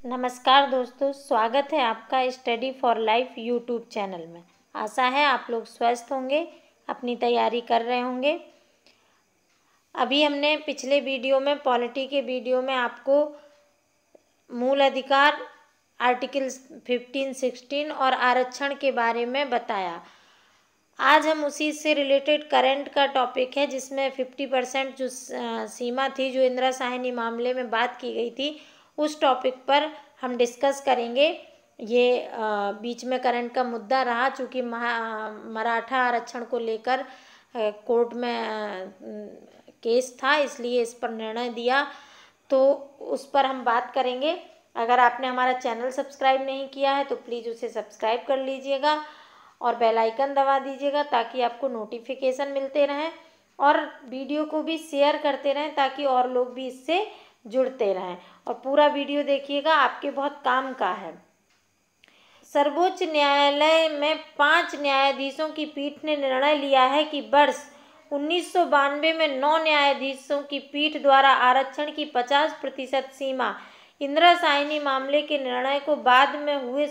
नमस्कार दोस्तों, स्वागत है आपका study for life YouTube channel में। आशा है आप लोग स्वस्थ होंगे, अपनी तैयारी कर रहे होंगे। अभी हमने पिछले वीडियो में पॉलिटी के वीडियो में आपको मूल अधिकार आर्टिकल 15, 16 और आरक्षण के बारे में बताया। आज हम उसी से रिलेटेड करंट का टॉपिक है, जिसमें 50% जो सीमा थी, जो इंदिरा साहनी मामले में बात की गई थी, उस टॉपिक पर हम डिस्कस करेंगे। ये बीच में करंट का मुद्दा रहा, चूँकि मराठा आरक्षण को लेकर कोर्ट में केस था, इसलिए इस पर निर्णय दिया, तो उस पर हम बात करेंगे। अगर आपने हमारा चैनल सब्सक्राइब नहीं किया है तो प्लीज़ उसे सब्सक्राइब कर लीजिएगा और बेल आइकन दबा दीजिएगा, ताकि आपको नोटिफिकेशन मिलते रहें, और वीडियो को भी शेयर करते रहें ताकि और लोग भी इससे जुड़ते रहें। और पूरा वीडियो देखिएगा, आपके बहुत काम का है। सर्वोच्च न्यायालय में 5 न्यायाधीशों की पीठ ने निर्णय लिया है कि वर्ष 1992 में 9 न्यायाधीशों की पीठ द्वारा आरक्षण की 50% सीमा इंदिरा साहनी मामले के निर्णय को बाद में हुए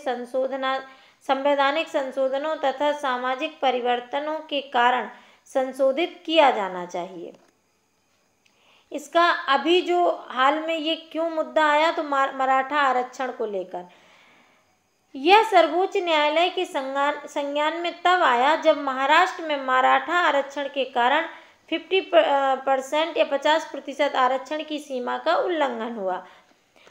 संवैधानिक संशोधनों तथा सामाजिक परिवर्तनों के कारण संशोधित किया जाना चाहिए। इसका अभी जो हाल में ये क्यों मुद्दा आया, तो मराठा आरक्षण को लेकर यह सर्वोच्च न्यायालय के संज्ञान में तब आया जब महाराष्ट्र में मराठा आरक्षण के कारण 50% या 50% आरक्षण की सीमा का उल्लंघन हुआ।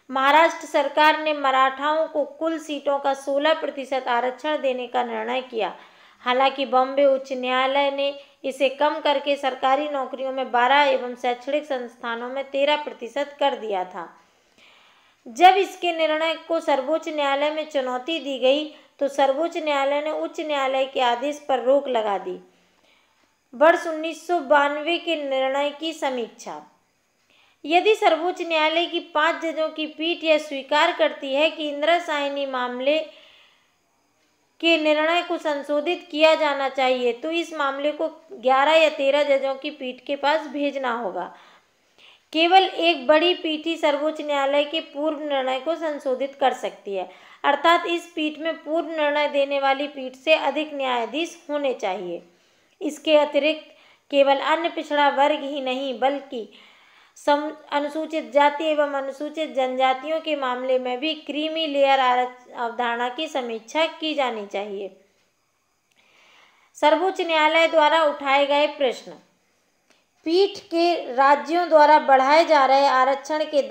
महाराष्ट्र सरकार ने मराठाओं को कुल सीटों का 16% आरक्षण देने का निर्णय किया। हालांकि बॉम्बे उच्च न्यायालय ने इसे कम करके सरकारी नौकरियों में 12 एवं शैक्षणिक संस्थानों में 13% कर दिया था। जब इसके निर्णय को सर्वोच्च न्यायालय में चुनौती दी गई, तो सर्वोच्च न्यायालय ने उच्च न्यायालय के आदेश पर रोक लगा दी। वर्ष 1992 के निर्णय की समीक्षा। यदि सर्वोच्च न्यायालय की 5 जजों की पीठ यह स्वीकार करती है कि इंदिरा साहनी मामले के निर्णय को संशोधित किया जाना चाहिए, तो इस मामले को 11 या 13 जजों की पीठ के पास भेजना होगा। केवल एक बड़ी पीठ ही सर्वोच्च न्यायालय के पूर्व निर्णय को संशोधित कर सकती है, अर्थात इस पीठ में पूर्व निर्णय देने वाली पीठ से अधिक न्यायाधीश होने चाहिए। इसके अतिरिक्त केवल अन्य पिछड़ा वर्ग ही नहीं, बल्कि अनुसूचित जाति एवं अनुसूचित जनजातियों के मामले में भी क्रीमी लेयर अवधारणा की समीक्षा की जानी चाहिए। सर्वोच्च न्यायालय द्वारा उठाए गए प्रश्न। पीठ के राज्यों द्वारा बढ़ाए जा रहे आरक्षण के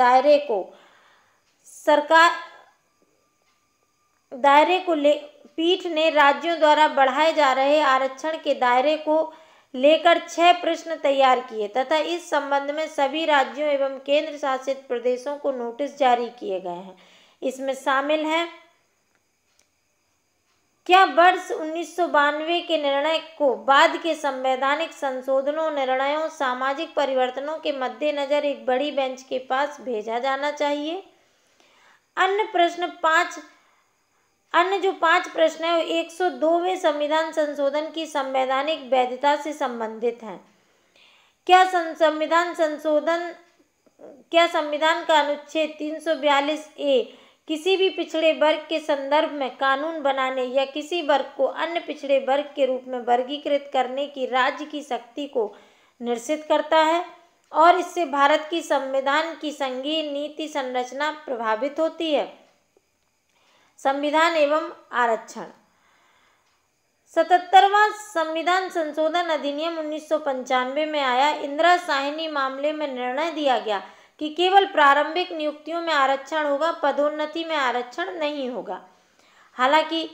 पीठ ने राज्यों द्वारा बढ़ाए जा रहे आरक्षण के दायरे को लेकर 6 प्रश्न तैयार किए तथा इस संबंध में सभी राज्यों एवं केंद्र शासित प्रदेशों को नोटिस जारी किए गए हैं। इसमें शामिल हैं: क्या वर्ष 1992 के निर्णय को बाद के संवैधानिक संशोधनों, निर्णयों, सामाजिक परिवर्तनों के मद्देनजर एक बड़ी बेंच के पास भेजा जाना चाहिए? अन्य जो 5 प्रश्न है, 102वें संविधान संशोधन की संवैधानिक वैधता से संबंधित हैं। क्या संविधान का अनुच्छेद 342A किसी भी पिछड़े वर्ग के संदर्भ में कानून बनाने या किसी वर्ग को अन्य पिछड़े वर्ग के रूप में वर्गीकृत करने की राज्य की शक्ति को निश्चित करता है, और इससे भारत की संविधान की संघीय नीति संरचना प्रभावित होती है? संविधान एवं आरक्षण। 77वां संविधान संशोधन अधिनियम 1995 में आया। इंदिरा साहनी मामले में निर्णय दिया गया कि केवल प्रारंभिक नियुक्तियों में आरक्षण होगा, पदोन्नति में आरक्षण नहीं होगा। हालांकि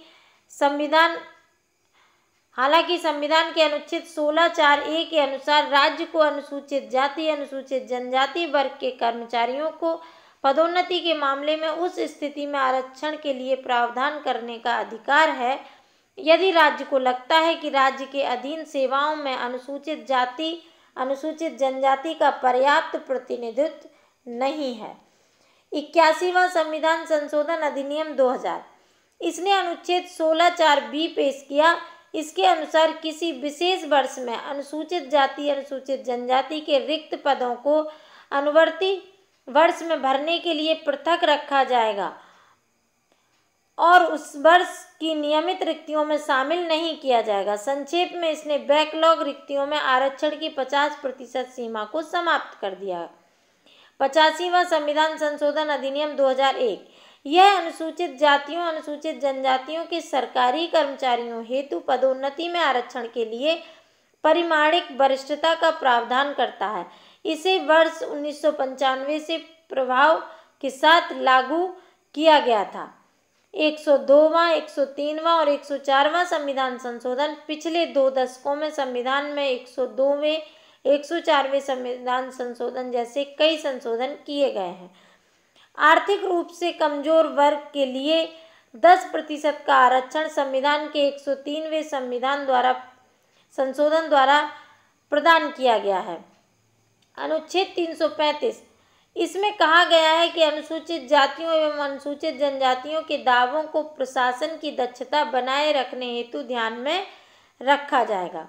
संविधान के अनुच्छेद 16(4)(a) के अनुसार राज्य को अनुसूचित जाति, अनुसूचित जनजाति वर्ग के कर्मचारियों को पदोन्नति के मामले में उस स्थिति में आरक्षण के लिए प्रावधान करने का अधिकार है यदि राज्य को लगता है कि राज्य के अधीन सेवाओं में अनुसूचित जाति, अनुसूचित जनजाति का पर्याप्त प्रतिनिधित्व नहीं है। 81वां संविधान संशोधन अधिनियम 2000, इसने अनुच्छेद 16(4)(b) पेश किया। इसके अनुसार किसी विशेष वर्ष में अनुसूचित जाति, अनुसूचित जनजाति के रिक्त पदों को अनुवर्ती वर्ष में भरने के लिए पृथक रखा जाएगा और उस वर्ष की नियमित रिक्तियों में शामिल नहीं किया जाएगा। संक्षेप में इसने बैकलॉग रिक्तियों में आरक्षण की 50% सीमा को समाप्त कर दिया। 85वां संविधान संशोधन अधिनियम 2001 यह अनुसूचित जातियों अनुसूचित जनजातियों के सरकारी कर्मचारियों हेतु पदोन्नति में आरक्षण के लिए परिमाणिक वरिष्ठता का प्रावधान करता है। इसे वर्ष 1995 से प्रभाव के साथ लागू किया गया था। 102वां, 103वां और 104वां संविधान संशोधन पिछले 2 दशकों में संविधान में 102वें, 104वें संविधान संशोधन जैसे कई संशोधन किए गए हैं। आर्थिक रूप से कमजोर वर्ग के लिए 10% का आरक्षण संविधान के 103वें संशोधन द्वारा प्रदान किया गया है। अनुच्छेद 335 इसमें कहा गया है कि अनुसूचित जातियों एवं अनुसूचित जनजातियों के दावों को प्रशासन की दक्षता बनाए रखने हेतु ध्यान में रखा जाएगा।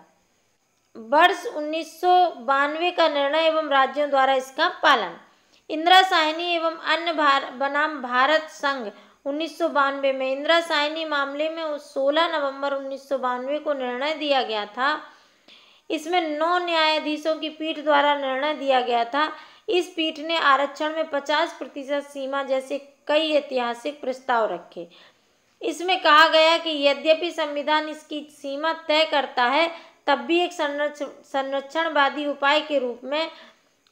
वर्ष 1992 का निर्णय एवं राज्यों द्वारा इसका पालन। इंदिरा साहनी एवं अन्य बनाम भारत संघ 1992 में इंदिरा साहनी मामले में 16 नवंबर 1992 को निर्णय दिया गया था। इसमें 9 न्यायाधीशों की पीठ द्वारा निर्णय दिया गया था। इस पीठ ने आरक्षण में 50% सीमा जैसे कई ऐतिहासिक प्रस्ताव रखे। इसमें कहा गया कि यद्यपि संविधान इसकी सीमा तय करता है, तब भी एक संरक्षणवादी उपाय के रूप में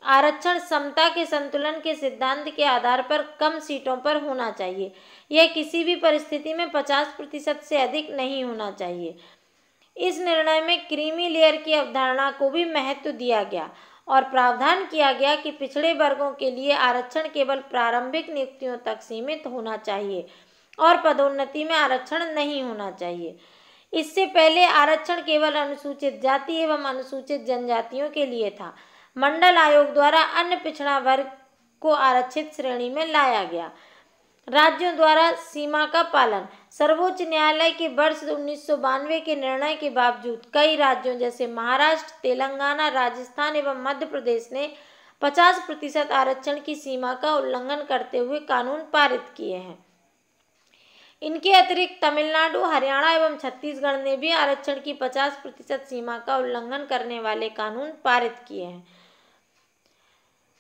आरक्षण समता के संतुलन के सिद्धांत के आधार पर कम सीटों पर होना चाहिए। यह किसी भी परिस्थिति में 50% से अधिक नहीं होना चाहिए। इस निर्णय में क्रीमी लेयर की अवधारणा को भी महत्व दिया गया और प्रावधान किया गया कि पिछड़े वर्गों के लिए आरक्षण केवल प्रारंभिक नियुक्तियों तक सीमित होना चाहिए और पदोन्नति में आरक्षण नहीं होना चाहिए। इससे पहले आरक्षण केवल अनुसूचित जाति एवं अनुसूचित जनजातियों के लिए था। मंडल आयोग द्वारा अन्य पिछड़ा वर्ग को आरक्षित श्रेणी में लाया गया। राज्यों द्वारा सीमा का पालन। सर्वोच्च न्यायालय के वर्ष 1992 के निर्णय के बावजूद कई राज्यों जैसे महाराष्ट्र, तेलंगाना, राजस्थान एवं मध्य प्रदेश ने 50% आरक्षण की सीमा का उल्लंघन करते हुए कानून पारित किए हैं। इनके अतिरिक्त तमिलनाडु, हरियाणा एवं छत्तीसगढ़ ने भी आरक्षण की 50% सीमा का उल्लंघन करने वाले कानून पारित किए हैं।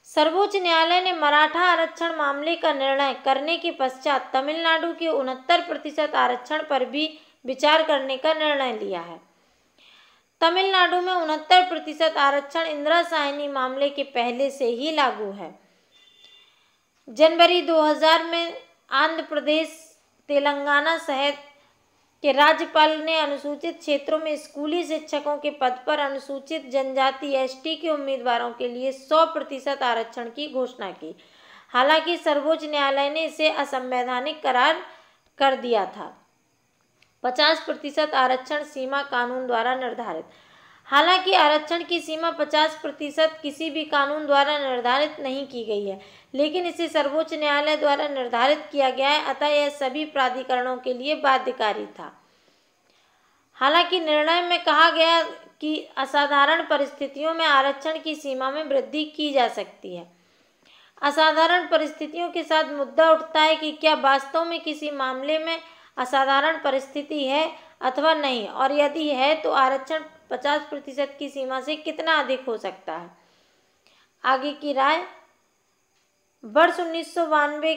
सर्वोच्च न्यायालय ने मराठा आरक्षण मामले का निर्णय करने के पश्चात तमिलनाडु के 69% आरक्षण पर भी विचार करने का निर्णय लिया है। तमिलनाडु में 69% आरक्षण इंदिरा साहनी मामले के पहले से ही लागू है। जनवरी 2000 में आंध्र प्रदेश, तेलंगाना सहित के राज्यपाल ने अनुसूचित क्षेत्रों में स्कूली शिक्षकों के पद पर अनुसूचित जनजाति एसटी के उम्मीदवारों के लिए 100% आरक्षण की घोषणा की। हालांकि सर्वोच्च न्यायालय ने इसे असंवैधानिक करार कर दिया था। 50% आरक्षण सीमा कानून द्वारा निर्धारित। हालांकि आरक्षण की सीमा 50% किसी भी कानून द्वारा निर्धारित नहीं की गई है, लेकिन इसे सर्वोच्च न्यायालय द्वारा निर्धारित किया गया है, अतः यह सभी प्राधिकरणों के लिए बाध्यकारी था। हालांकि निर्णय में कहा गया कि असाधारण परिस्थितियों में आरक्षण की सीमा में वृद्धि की जा सकती है। असाधारण परिस्थितियों के साथ मुद्दा उठता है कि क्या वास्तव में किसी मामले में असाधारण परिस्थिति है अथवा नहीं, और यदि है तो आरक्षण 50% की सीमा से कितना अधिक हो सकता है। आगे की राय। वर्ष 1992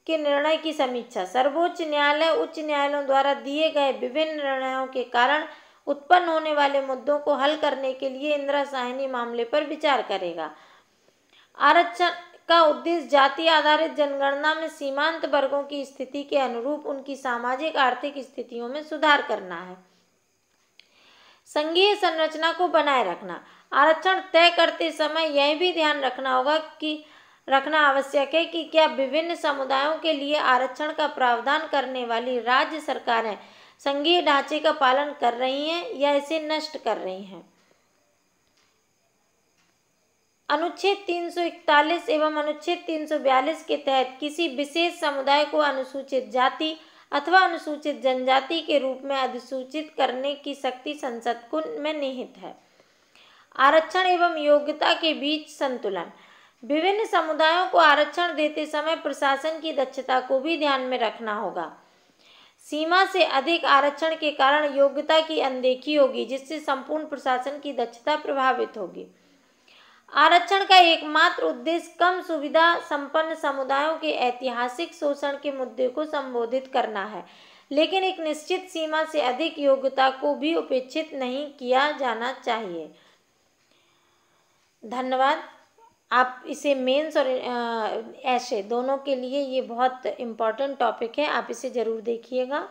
के निर्णय की समीक्षा। सर्वोच्च न्यायालय उच्च न्यायालयों द्वारा दिए गए विभिन्न निर्णयों के कारण उत्पन्न होने वाले मुद्दों को हल करने के लिए इंदिरा साहनी मामले पर विचार करेगा। आरक्षण का उद्देश्य जाति आधारित जनगणना में सीमांत वर्गों की स्थिति के अनुरूप उनकी सामाजिक आर्थिक स्थितियों में सुधार करना है। संघीय संरचना को बनाए रखना। आरक्षण तय करते समय यह भी ध्यान रखना आवश्यक है कि क्या विभिन्न समुदायों के लिए आरक्षण का प्रावधान करने वाली राज्य सरकारें संघीय ढांचे का पालन कर रही हैं या इसे नष्ट कर रही हैं। अनुच्छेद 341 एवं अनुच्छेद 342 के तहत किसी विशेष समुदाय को अनुसूचित जाति अथवा अनुसूचित जनजाति के रूप में अधिसूचित करने की शक्ति संसद में निहित है। आरक्षण एवं योग्यता के बीच संतुलन। विभिन्न समुदायों को आरक्षण देते समय प्रशासन की दक्षता को भी ध्यान में रखना होगा। सीमा से अधिक आरक्षण के कारण योग्यता की अनदेखी होगी, जिससे संपूर्ण प्रशासन की दक्षता प्रभावित होगी। आरक्षण का एकमात्र उद्देश्य कम सुविधा संपन्न समुदायों के ऐतिहासिक शोषण के मुद्दे को संबोधित करना है, लेकिन एक निश्चित सीमा से अधिक योग्यता को भी उपेक्षित नहीं किया जाना चाहिए। धन्यवाद। आप इसे मेंस और ऐसे दोनों के लिए ये बहुत इम्पोर्टेंट टॉपिक है, आप इसे ज़रूर देखिएगा।